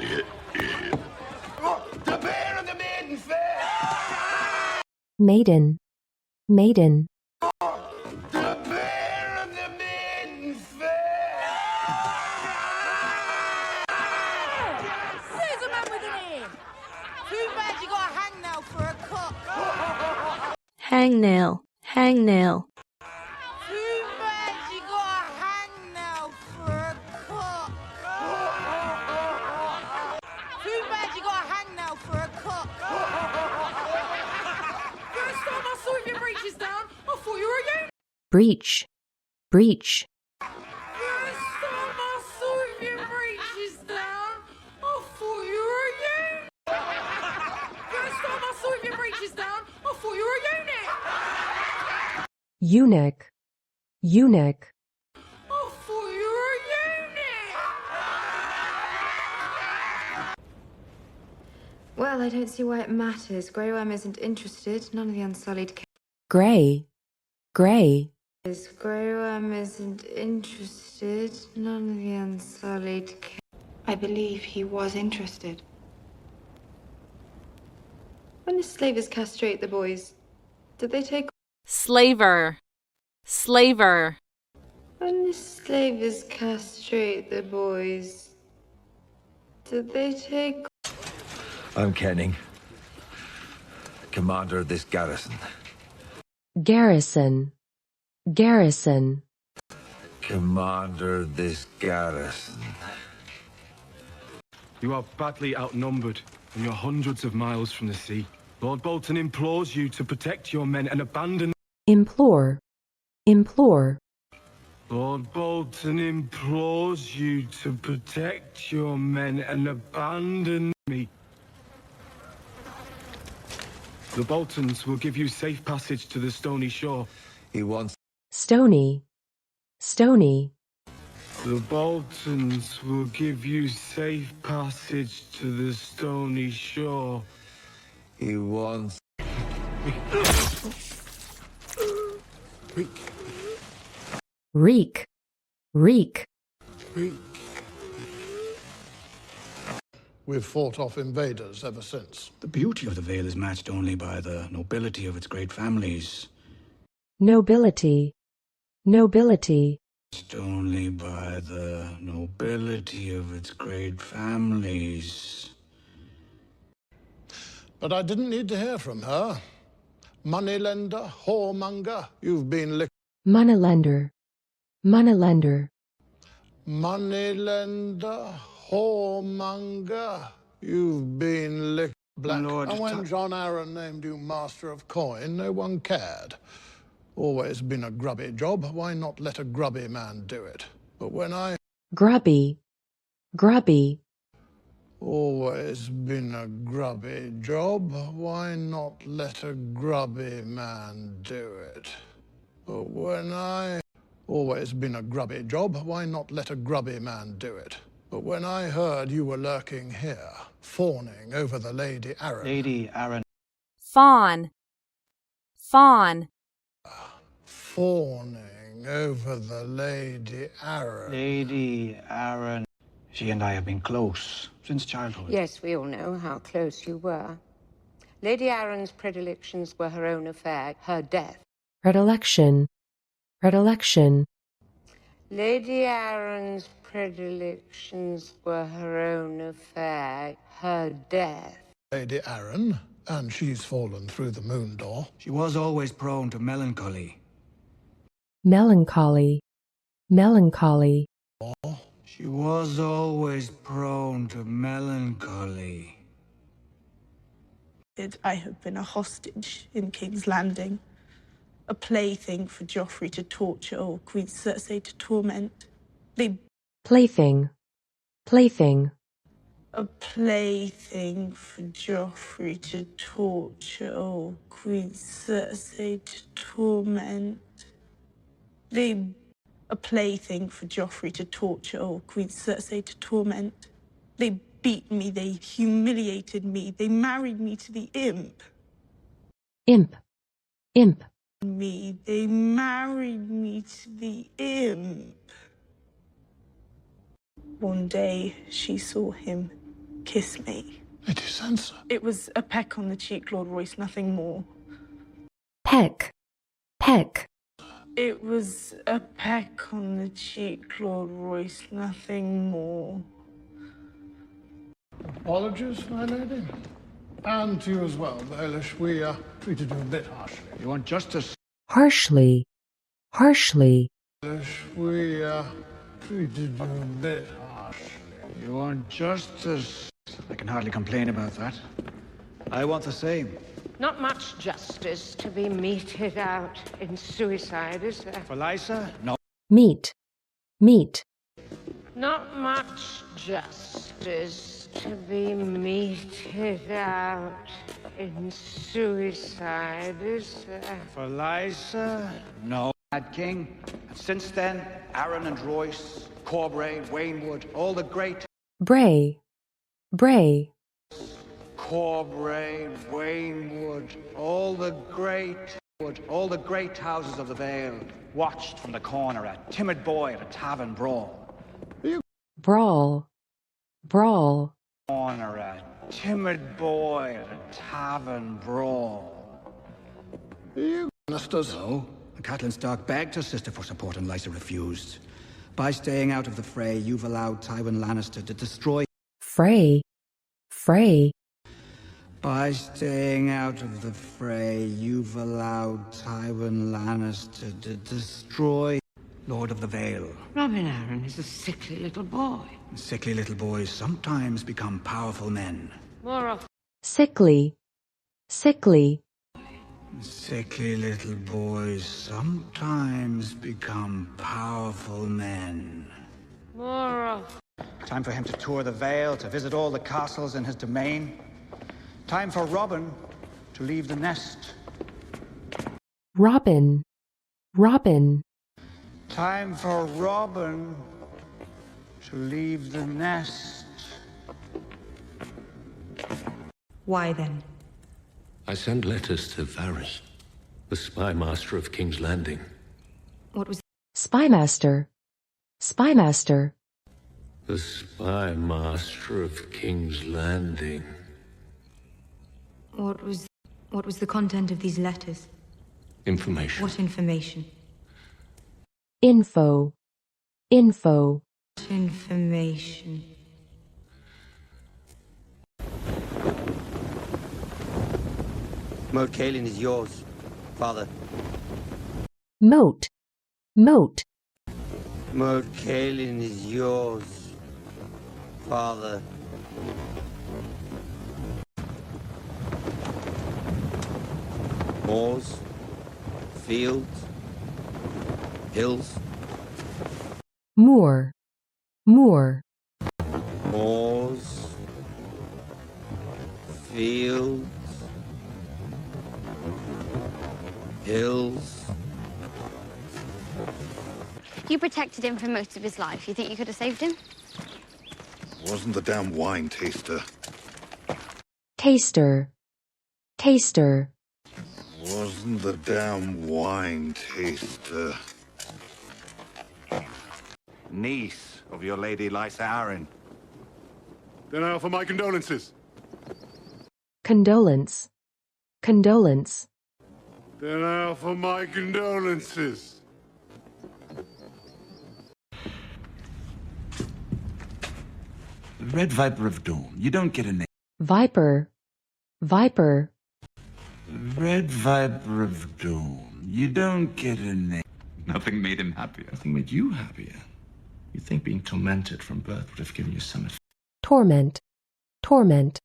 The bear of the maiden fair! Maiden, maiden. The bear of the maiden fair! There's a man with an ear. Too bad you got a hangnail for a cock. Hangnail, hangnail. Too bad you got a hangnail for a cock. Too bad you got a hangnail for a cock. First time I saw your breeches down, I thought you were a unit. Breach, breach. First time I saw your breeches down, I thought you were a unit. First time I saw your breeches down, I thought you were a unit. Eunuch, eunuch. I thought you were a unit. Well, I don't see why it matters. Grey Worm isn't interested. None of the Unsullied Grey, grey. cares. Grey Worm isn't interested. None of the Unsullied I believe he was interested. When the slavers castrate the boys, did they take... Slaver, slaver. When the slavers castrate the boys, did they take... I'm Kenning, commander of this garrison. Garrison, garrison. Commander of this garrison. You are badly outnumbered, and you're hundreds of miles from the sea. Lord Bolton implores you to protect your men and abandon... Implore, implore. Lord Bolton implores you to protect your men and abandon me. The Boltons will give you safe passage to the stony shore. He wants... Stony, stony. The Boltons will give you safe passage to the stony shore. He wants... Reek, reek. We've fought off invaders ever since. The beauty of the Vale is matched only by the nobility of its great families. Nobility, nobility. Matched only by the nobility of its great families. But I didn't need to hear from her. Moneylender, whoremonger, you've been licked. Moneylender, moneylender. Moneylender, whoremonger, you've been licked black. My lord, And when John Aaron named you Master of Coin, no one cared. Always been a grubby job, why not let a grubby man do it? But when I... Grubby, grubby. Always been a grubby job, why not let a grubby man do it? But when I... Always been a grubby job, why not let a grubby man do it? But when I heard you were lurking here, fawning over the Lady Aaron... Lady Aaron. Fawn, fawn. Fawning over the Lady Aaron... Lady Aaron. She and I have been close since childhood. Yes, we all know how close you were. Lady Aaron's predilections were her own affair, her death. Predilection, predilection. Lady Aaron's predilections were her own affair, her death. Lady Aaron, and she's fallen through the moon door. She was always prone to melancholy. Melancholy, melancholy. She was always prone to melancholy. I have been a hostage in King's Landing, a plaything for Joffrey to torture or Queen Cersei to torment. Plaything, plaything. A plaything for Joffrey to torture or Queen Cersei to torment. A plaything for Joffrey to torture or Queen Cersei to torment. They beat me, they humiliated me, they married me to the imp. Imp, imp. They married me to the imp. One day she saw him kiss me. It is answer. It was a peck on the cheek, Lord Royce, nothing more. peck, peck, It was a peck on the cheek, Lord Royce, nothing more. Apologies, my lady. And to you as well, Baelish. We treated you a bit harshly. You want justice? harshly, harshly, Baelish, we treated you a bit harshly. You want justice? I can hardly complain about that. I want the same. Not much justice to be meted out in suicide, is there? For Lysa? No. meat, meat, Not much justice to be meted out in suicide, is there? For Lysa? No. Mad King. And since then, Aaron and Royce, Corbray, Wainwood, all the great... bray, bray, Corbray, Wainwood, all the great houses of the Vale watched from the corner a timid boy at a tavern brawl. brawl, brawl, Corner a timid boy at a tavern brawl. You ministers. No. Catelyn Stark begged her sister for support and Lysa refused. By staying out of the fray, you've allowed Tywin Lannister to destroy... fray, fray, By staying out of the fray, you've allowed Tywin Lannister to destroy Lord of the Vale. Robin Aaron is a sickly little boy. Sickly little boys sometimes become powerful men. More often. sickly, sickly, Sickly little boys sometimes become powerful men. More often. Time for him to tour the Vale, to visit all the castles in his domain. Time for Robin to leave the nest. robin, robin, Time for Robin to leave the nest. Why then? I sent letters to Varys, the spy master of King's Landing. What was spymaster, spymaster, The spy master of King's Landing. what was the content of these letters? Information. What information? info, info, What information? Moat Cailin is yours, father. moat, moat, Moat Cailin is yours, father. Moors, fields, hills, moor, moor, moors, fields, hills. You protected him for most of his life. You think you could have saved him? Wasn't the damn wine taster. taster, taster, Wasn't the damn wine taster. Niece of your lady Lysa Arryn. Then I offer my condolences. condolence, condolence, Then I offer my condolences. Red Viper of Dawn. You don't get a name. viper, viper, Red Viper of Dawn. You don't get a name. Nothing made him happier. Nothing made you happier. You think being tormented from birth would have given you some effect. torment, torment,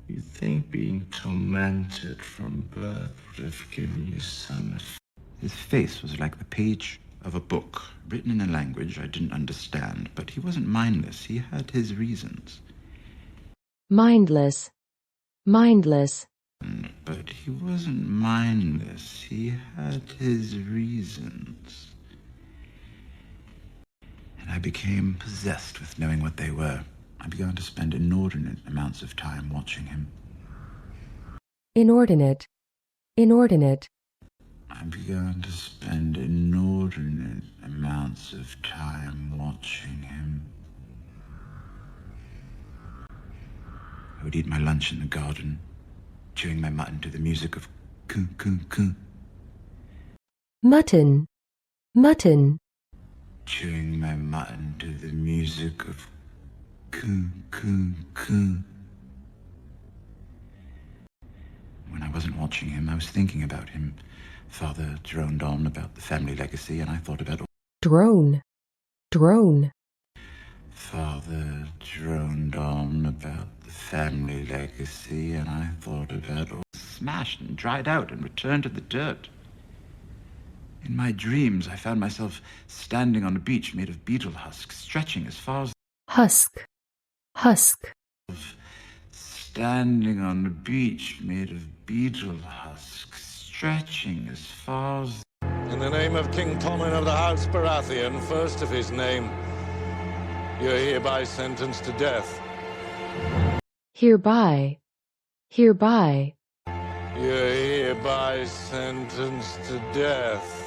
You think being tormented from birth would have given you some effect. His face was like the page of a book, written in a language I didn't understand, but he wasn't mindless. He had his reasons. mindless, mindless, But he wasn't mindless. He had his reasons. And I became possessed with knowing what they were. I began to spend inordinate amounts of time watching him. inordinate, inordinate, I began to spend inordinate amounts of time watching him. would eat my lunch in the garden, chewing my mutton to the music of coo coo coo. Mutton, mutton. Chewing my mutton to the music of coo coo coo. When I wasn't watching him, I was thinking about him. Father droned on about the family legacy, and I thought about... Drone, drone. Father droned on about the family legacy, and I thought about... Smashed and dried out and returned to the dirt. In my dreams, I found myself standing on a beach made of beetle husks, stretching as far as... Husk, husk. Standing on a beach made of beetle husks, stretching as far as... In the name of King Tommen of the House Baratheon, first of his name, you're hereby sentenced to death. Hereby, hereby. You're hereby sentenced to death.